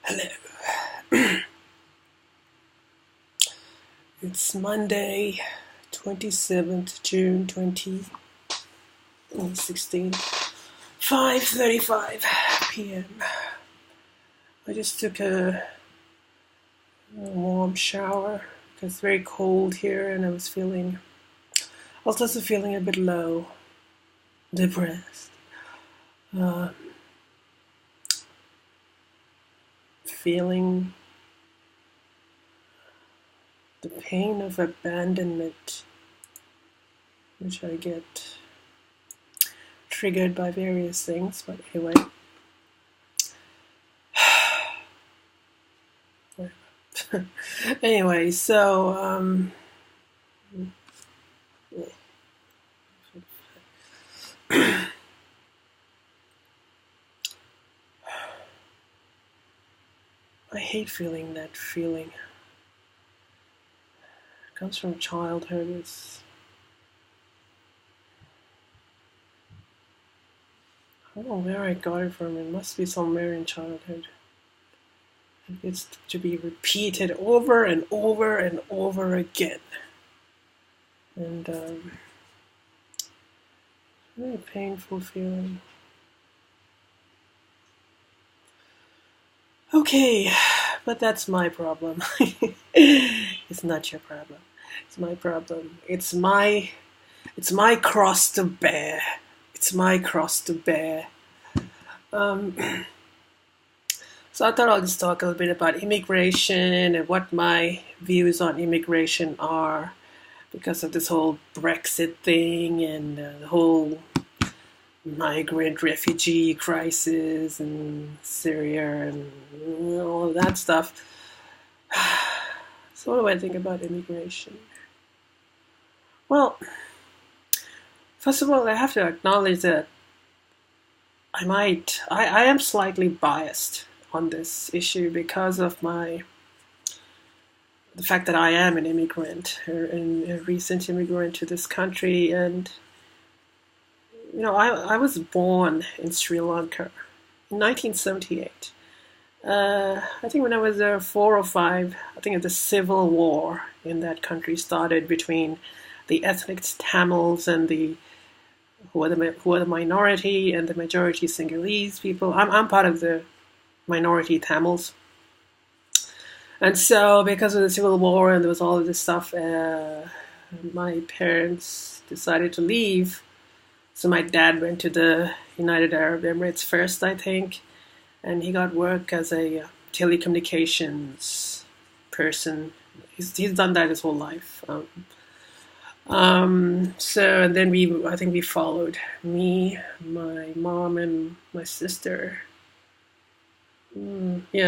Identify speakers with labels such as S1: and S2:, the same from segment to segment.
S1: Hello. It's Monday, 27th June 2016, 5:35 p.m. I just took a warm shower because it's very cold here and I was also feeling a bit low, depressed, uh, feeling the pain of abandonment, which I get triggered by various things, but anyway. Anyway, so I hate feeling that feeling. It comes from childhood. I don't know where I got it from. It must be somewhere in childhood. It's to be repeated over and over and over again. And really painful feeling. Okay, but that's my problem. It's not your problem. It's my problem. It's my cross to bear. It's my cross to bear. So I thought I'll just talk a little bit about immigration and what my views on immigration are because of this whole Brexit thing and the whole migrant refugee crisis and Syria and all of that stuff. So what do I think about immigration? Well, first of all, I have to acknowledge that I am slightly biased on this issue because of the fact that I am an immigrant, a recent immigrant to this country, and I was born in Sri Lanka in 1978. I think when I was 4 or 5, I think the civil war in that country started between the ethnic Tamils and who are the minority and the majority Sinhalese people. I'm part of the minority Tamils. And so because of the civil war and there was all of this stuff, my parents decided to leave. So my dad went to the United Arab Emirates first, I think, and he got work as a telecommunications person. He's done that his whole life. So and then I think we followed, me, my mom, and my sister.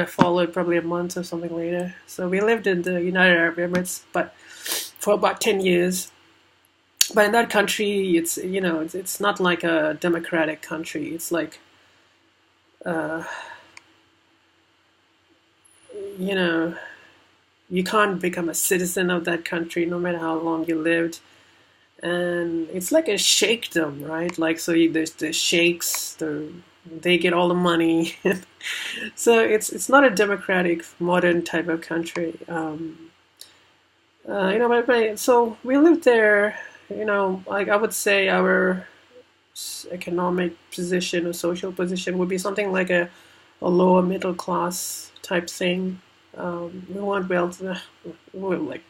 S1: Followed probably a month or something later. So we lived in the United Arab Emirates, but for about 10 years. But in that country, it's not like a democratic country. It's like, you can't become a citizen of that country no matter how long you lived. And it's like a sheikdom, right? Like, so there's the sheikhs, they get all the money. So it's not a democratic, modern type of country. So we lived there. Like I would say our economic position or social position would be something like a lower middle class type thing. We weren't we were like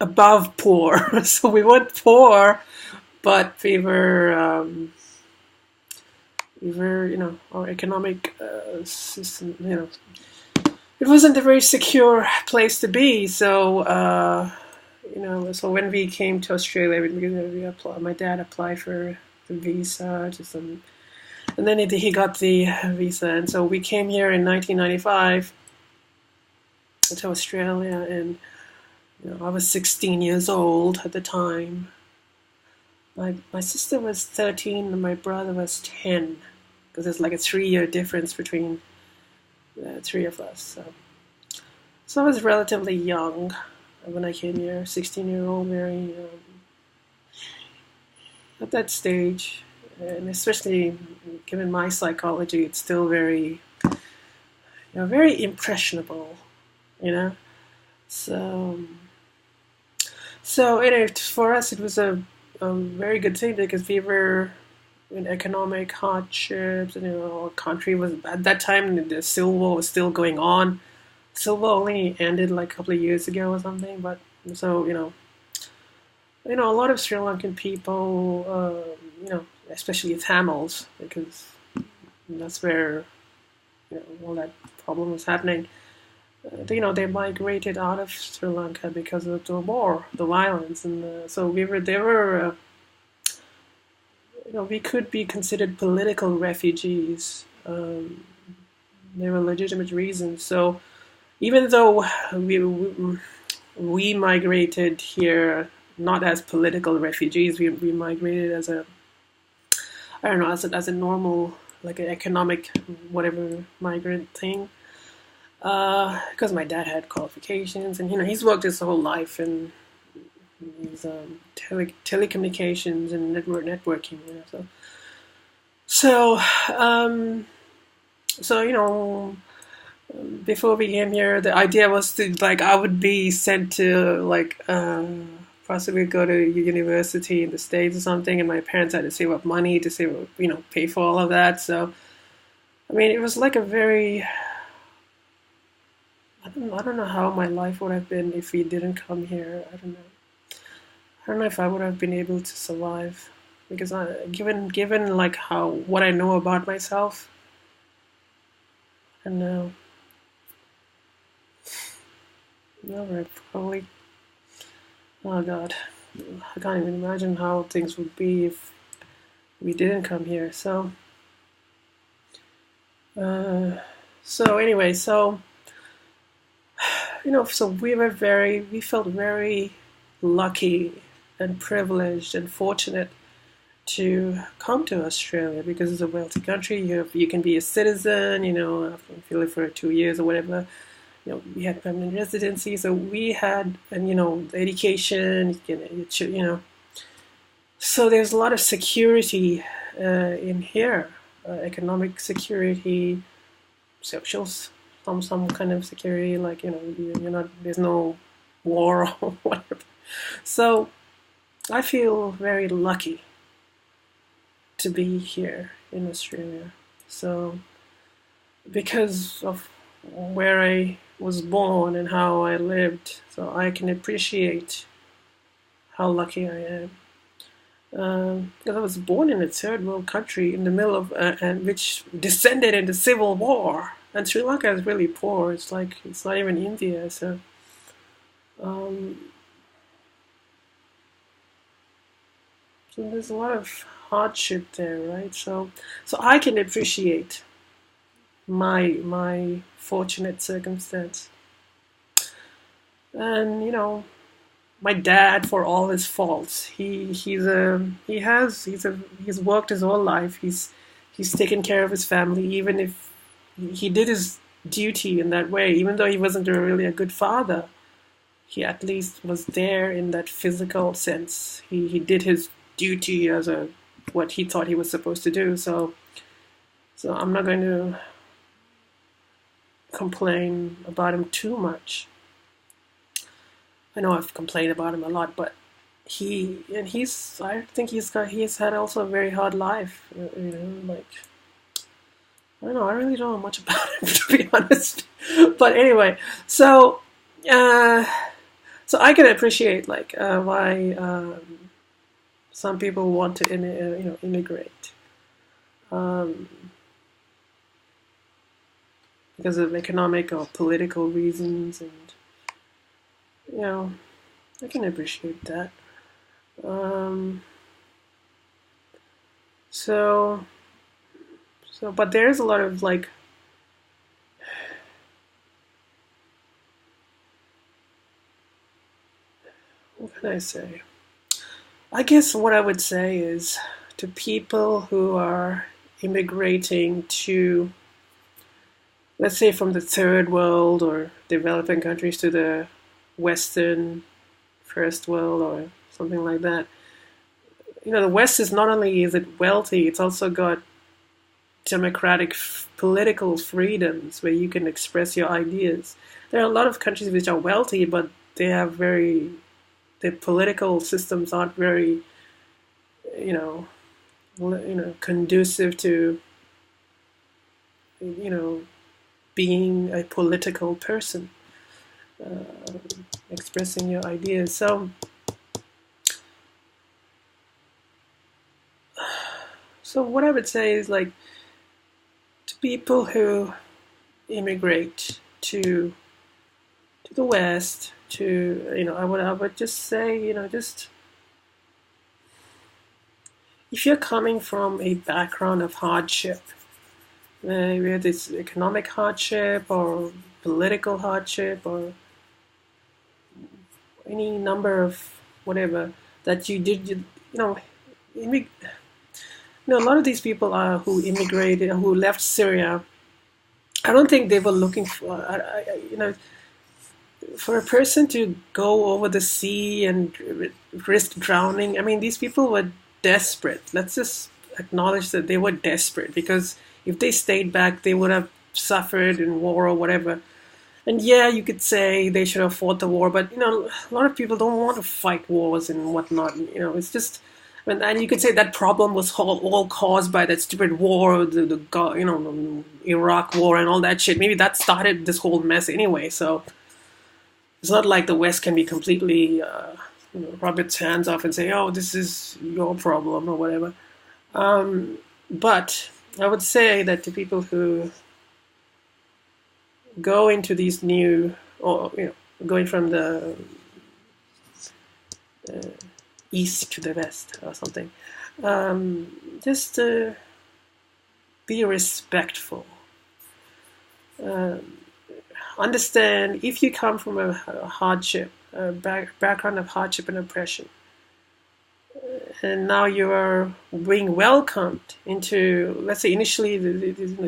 S1: above poor. So we weren't poor, but we were, our economic system, it wasn't a very secure place to be. So, so when we came to Australia, my dad applied for the visa, and then he got the visa. And so we came here in 1995 to Australia, and I was 16 years old at the time. My sister was 13 and my brother was 10, because there's like a 3-year difference between the three of us. So I was relatively young when I came here, 16-year-old, very at that stage, and especially given my psychology, it's still very very impressionable, you know. So, for us, it was a very good thing because we were in economic hardships, and our country was at that time the Civil War was still going on. Civil War only ended like a couple of years ago or something, but so a lot of Sri Lankan people, especially Tamils, because that's where all that problem was happening. They migrated out of Sri Lanka because of the war, the violence, and so they were, we could be considered political refugees. There were legitimate reasons. So even though we migrated here not as political refugees, we migrated as I don't know, as a normal, like an economic whatever migrant thing. Because my dad had qualifications, and he's worked his whole life in these telecommunications and networking. So before we came here, the idea was to I would be sent to possibly go to university in the States or something, and my parents had to save up money to pay for all of that. So I mean, it was like a very I don't know how my life would have been if we didn't come here. I don't know. I don't know if I would have been able to survive because given like what I know about myself, I don't know. No, right, probably. Oh God, I can't even imagine how things would be if we didn't come here. So anyway, so we felt very lucky and privileged and fortunate to come to Australia because it's a wealthy country. You can be a citizen, if you live for 2 years or whatever. We had permanent residency, so we had, and the education, so there's a lot of security in here, economic security, social, some kind of security, like you're not, there's no war or whatever. So I feel very lucky to be here in Australia. So because of where I was born and how I lived, so I can appreciate how lucky I am. Because I was born in a third world country in the middle of, and which descended into civil war. And Sri Lanka is really poor. It's not even India. So, so there's a lot of hardship there, right? So I can appreciate my fortunate circumstance. And my dad, for all his faults, he's worked his whole life. He's taken care of his family, even if he did his duty in that way. Even though he wasn't really a good father, he at least was there in that physical sense. He did his duty as what he thought he was supposed to do. So I'm not going to complain about him too much. I know I've complained about him a lot, but I think he's had also a very hard life. I don't know, I really don't know much about him, to be honest. But anyway, so I can appreciate why some people want to immigrate. Because of economic or political reasons, and I can appreciate that. But there's a lot of what can I say? I guess what I would say is to people who are immigrating to, let's say, from the third world or developing countries to the Western first world or something like that. The West is not only is it wealthy, it's also got democratic political freedoms where you can express your ideas. There are a lot of countries which are wealthy, but they have their political systems aren't very, you know, conducive to, being a political person, expressing your ideas. So what I would say is, like, to people who immigrate to the West, I would just say, just if you're coming from a background of hardship, whether it's economic hardship or political hardship or any number of whatever that you did, a lot of these people who immigrated, who left Syria. I don't think they were looking for, for a person to go over the sea and risk drowning. I mean, these people were desperate. Let's just acknowledge that they were desperate, because if they stayed back, they would have suffered in war or whatever. And yeah, you could say they should have fought the war, but a lot of people don't want to fight wars and whatnot. It's just, and you could say that problem was all caused by that stupid war, the Iraq war and all that shit. Maybe that started this whole mess anyway. So it's not like the West can be completely rub its hands off and say, "Oh, this is your problem" or whatever. But I would say that to people who go into these new, or going from the east to the west or something, just be respectful. Understand, if you come from a hardship, background of hardship and oppression, and now you are being welcomed into, let's say initially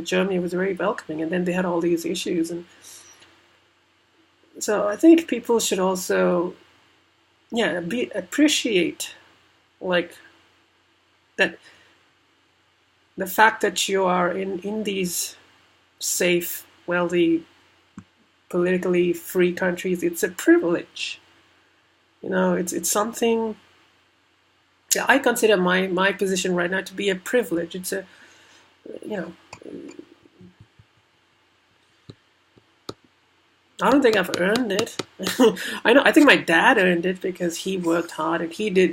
S1: Germany was very welcoming, and then they had all these issues, and so I think people should also appreciate, like, that the fact that you are in these safe, wealthy, politically free countries. It's a privilege. It's something. Yeah, I consider my position right now to be a privilege. It's a, I don't think I've earned it. I think my dad earned it because he worked hard, and he did.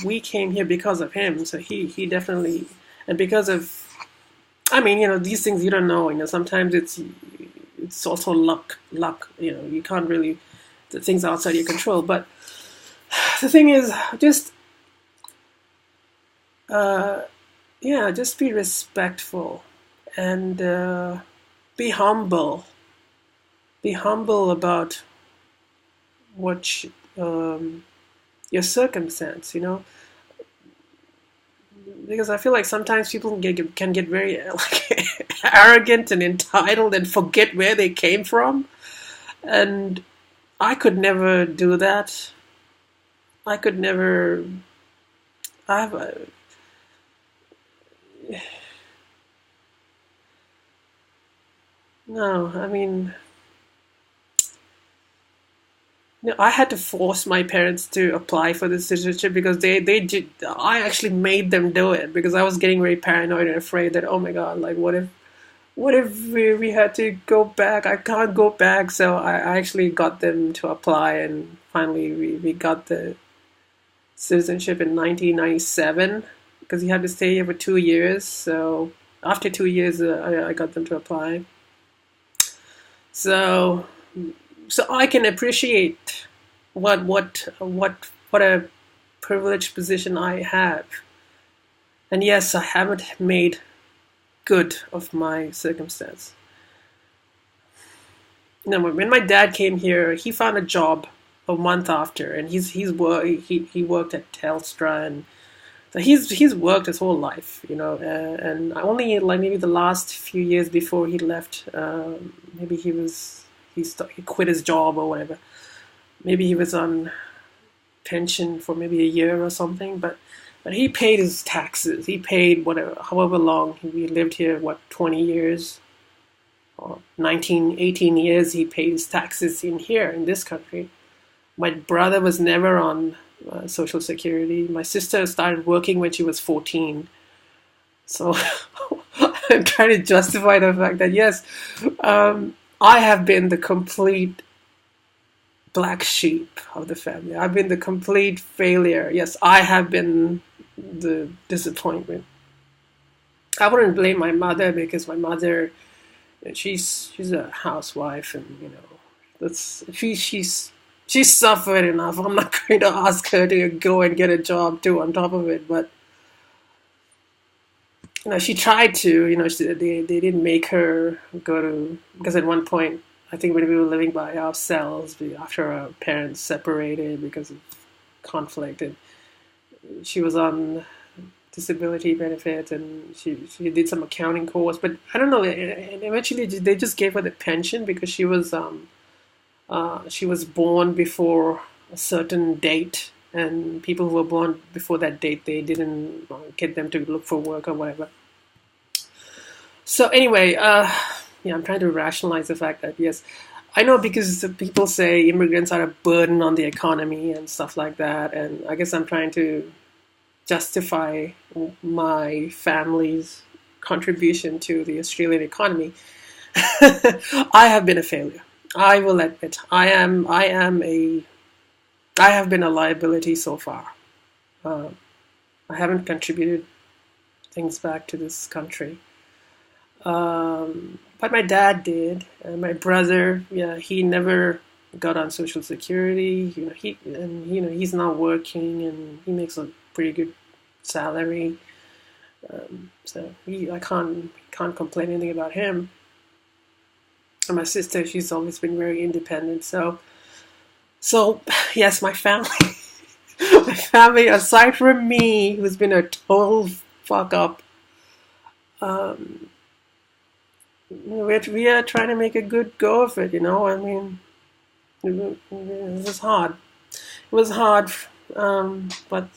S1: We came here because of him. So he definitely, and because of, these things you don't know. Sometimes it's also luck. You can't really, the things outside your control. But the thing is, just just be respectful and be humble. Be humble about what your circumstance, because I feel like sometimes people can get very arrogant and entitled and forget where they came from, and I could never do that. I could never. No, I had to force my parents to apply for this citizenship because they did. I actually made them do it because I was getting very paranoid and afraid that, oh my God, like what if we had to go back? I can't go back. So I actually got them to apply, and finally we got the citizenship in 1997 because you had to stay here for 2 years. So after 2 years, I got them to apply. So I can appreciate what a privileged position I have. And yes, I haven't made good of my circumstance. When my dad came here, he found a job a month after, and he worked at Telstra, and so he's worked his whole life, and only like maybe the last few years before he left, maybe he quit his job or whatever. Maybe he was on pension for maybe a year or something. But But he paid his taxes. He paid whatever, however long we lived here. 20 years, or 19, 18 years. He paid his taxes in here in this country. My brother was never on Social Security. My sister started working when she was 14. So I'm trying to justify the fact that, yes, I have been the complete black sheep of the family. I've been the complete failure. Yes, I have been the disappointment. I wouldn't blame my mother, because my mother, she's a housewife, and that's she's suffered enough. I'm not going to ask her to go and get a job too on top of it, but she tried to. They didn't make her go to, because at one point, I think when we were living by ourselves, after our parents separated because of conflict, and she was on disability benefit, and she did some accounting course, but I don't know. And eventually, they just gave her the pension because she was born before a certain date, and people who were born before that date, they didn't get them to look for work or whatever. So anyway, I'm trying to rationalize the fact that, yes, I know, because people say immigrants are a burden on the economy and stuff like that, and I guess I'm trying to justify my family's contribution to the Australian economy. I have been a failure. I will admit, I have been a liability so far. I haven't contributed things back to this country. But my dad did, and my brother, he never got on Social Security. He's not working, and he makes a pretty good salary. So I can't complain anything about him. And my sister, she's always been very independent. So yes, my family, aside from me, who's been a total fuck up, we are trying to make a good go of it. I mean, it was hard. It was hard, but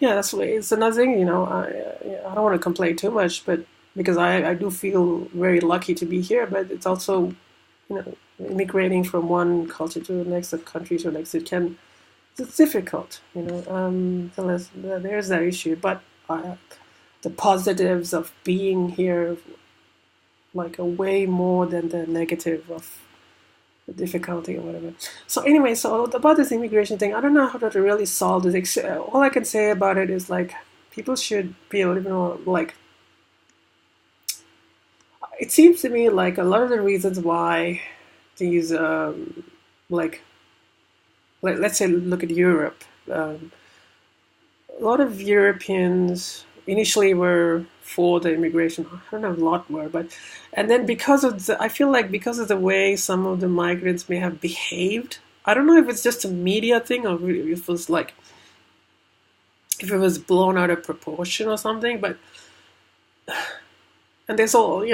S1: yeah, that's what it's another thing. I don't want to complain too much, but because I do feel very lucky to be here, but it's also, immigrating from one culture to the next, country to the next, it's difficult. So there's that issue, but the positives of being here, like, a way more than the negative of the difficulty or whatever. So anyway, so about this immigration thing, I don't know how to really solve this. All I can say about it is, like, people should be a little more, like, it seems to me like a lot of the reasons why these, let's say, look at Europe. A lot of Europeans initially were for the immigration. I don't know, a lot were, and then I feel like because of the way some of the migrants may have behaved, I don't know if it's just a media thing, or if it was blown out of proportion or something, but, and there's all,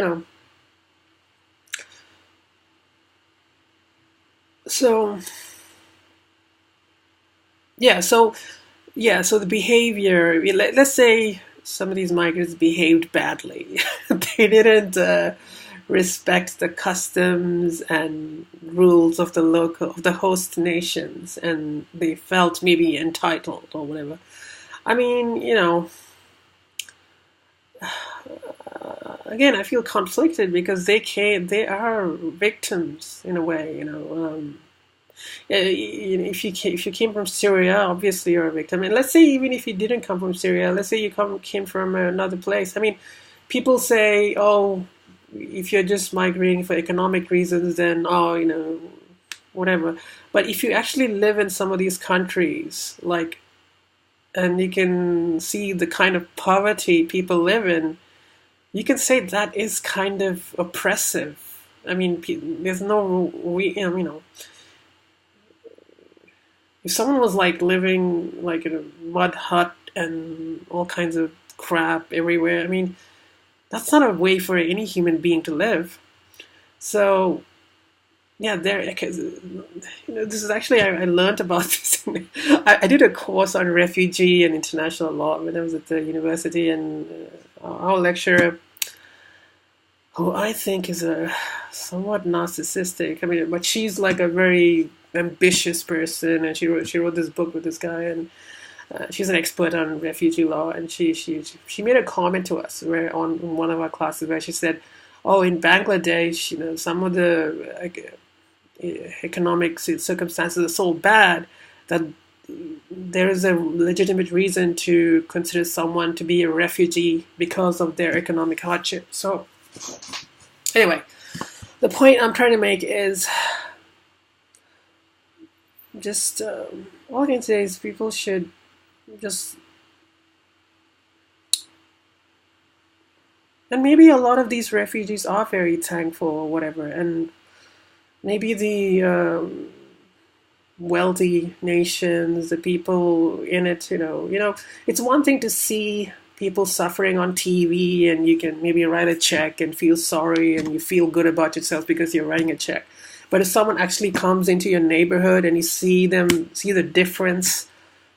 S1: so the behavior, let's say some of these migrants behaved badly. They didn't respect the customs and rules of the host nations, and they felt maybe entitled or whatever. I mean, again, I feel conflicted, because they are victims in a way. If you came from Syria, obviously you're a victim. And let's say even if you didn't come from Syria, let's say you came from another place. I mean, people say, oh, if you're just migrating for economic reasons, then whatever. But if you actually live in some of these countries, like, and you can see the kind of poverty people live in, you can say that is kind of oppressive. I mean, there's no if someone was, like, living, like, in a mud hut and all kinds of crap everywhere, I mean, that's not a way for any human being to live. So yeah, there, because this is actually I learned about this. I did a course on refugee and international law when I was at the university, and our lecturer, who I think is a somewhat narcissistic. I mean, but she's like a very ambitious person, and she wrote this book with this guy, and she's an expert on refugee law, and she made a comment to us where on in one of our classes where she said, "Oh, in Bangladesh, some of the economic circumstances are so bad that there is a legitimate reason to consider someone to be a refugee because of their economic hardship." So anyway, the point I'm trying to make is just all I can say is people should just, and maybe a lot of these refugees are very thankful or whatever, and maybe the wealthy nations, the people in it, it's one thing to see people suffering on TV, and you can maybe write a check and feel sorry and you feel good about yourself because you're writing a check. But if someone actually comes into your neighborhood and you see the difference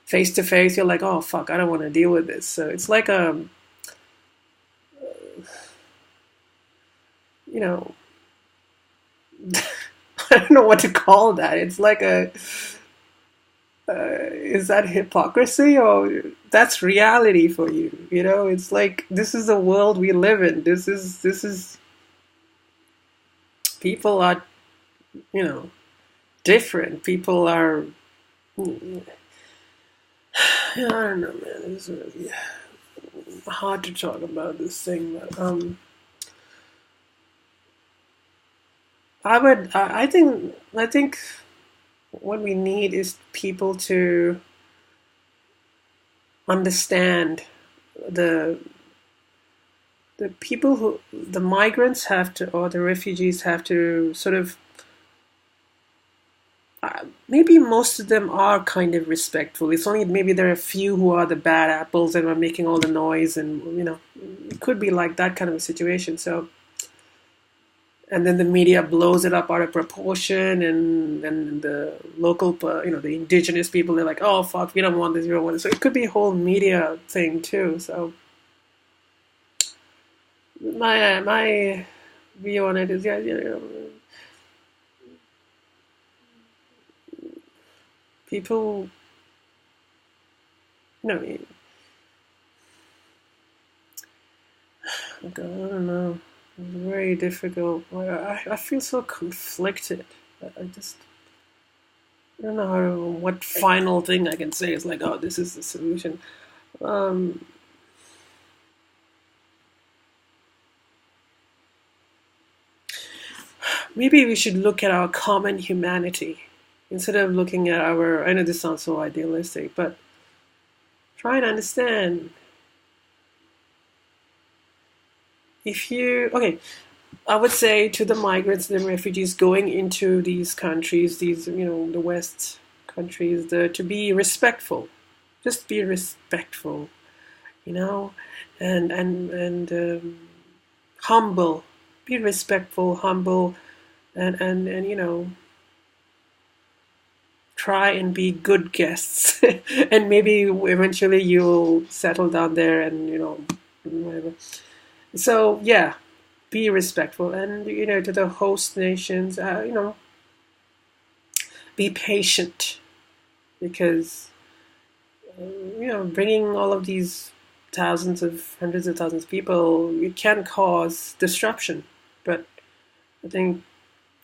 S1: face to face, you're like, oh fuck, I don't want to deal with this. So it's like you know, I don't know what to call that. It's like is that hypocrisy or that's reality for you? It's like this is the world we live in. This is people are different. People are I don't know, man. It's really hard to talk about this thing, but I think what we need is people to understand the people who the migrants have to, or the refugees have to sort of, maybe most of them are kind of respectful. It's only maybe there are a few who are the bad apples and are making all the noise, and it could be like that kind of a situation. So, and then the media blows it up out of proportion, and then the local, the indigenous people, they're like, oh fuck, we don't want this, we don't want this. So it could be a whole media thing too. So my view on it is, yeah, people, God, I don't know. It's very difficult. I feel so conflicted. I don't know what final thing I can say is like, oh, this is the solution. Um, Maybe we should look at our common humanity instead of looking at our. I know this sounds so idealistic, but try and understand. Okay, I would say to the migrants and the refugees going into these countries, the West countries, to be respectful. Just be respectful, and humble. Be respectful, humble, and try and be good guests, and maybe eventually you'll settle down there, and whatever. So yeah, be respectful, and to the host nations, be patient, because bringing all of these hundreds of thousands of people, it can cause disruption. But I think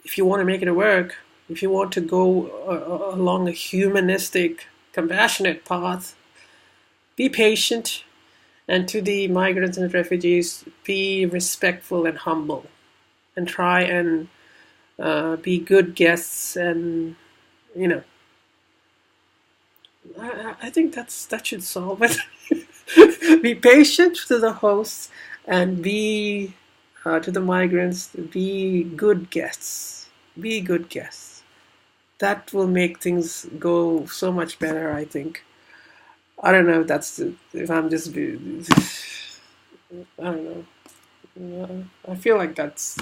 S1: if you want to make it work, if you want to go along a humanistic, compassionate path, be patient. And to the migrants and refugees, be respectful and humble, and try and be good guests. And I think that should solve it. Be patient to the hosts, and be to the migrants. Be good guests. Be good guests. That will make things go so much better, I think. I don't know if I'm just, I don't know. I feel like that's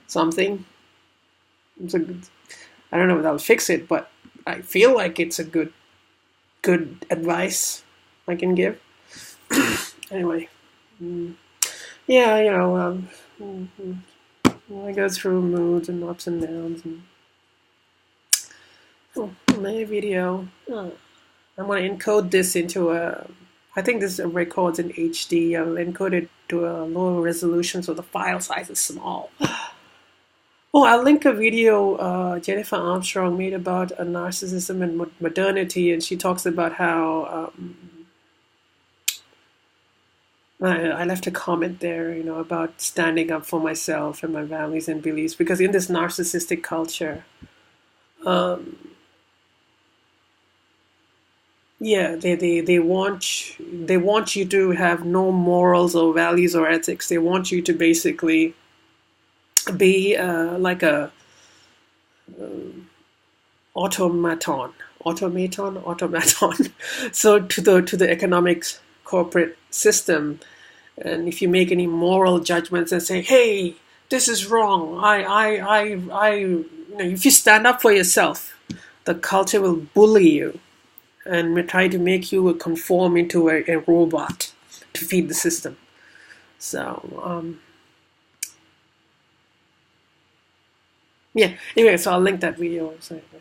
S1: something. it's a good, I don't know if that'll fix it, but I feel like it's a good advice I can give. Anyway, yeah, I go through moods and ups and downs, and my video. I'm going to encode this into I think this records in HD. I'll encode it to a lower resolution so the file size is small. Oh, I'll link a video Jennifer Armstrong made about narcissism and modernity, and she talks about how I left a comment there, about standing up for myself and my values and beliefs, because in this narcissistic culture, yeah, they want you to have no morals or values or ethics. They want you to basically be like a automaton. So to the economics corporate system, and if you make any moral judgments and say, "Hey, this is wrong," if you stand up for yourself, the culture will bully you and try to make you conform into a robot to feed the system. So, yeah. Anyway, so I'll link that video. So, yeah.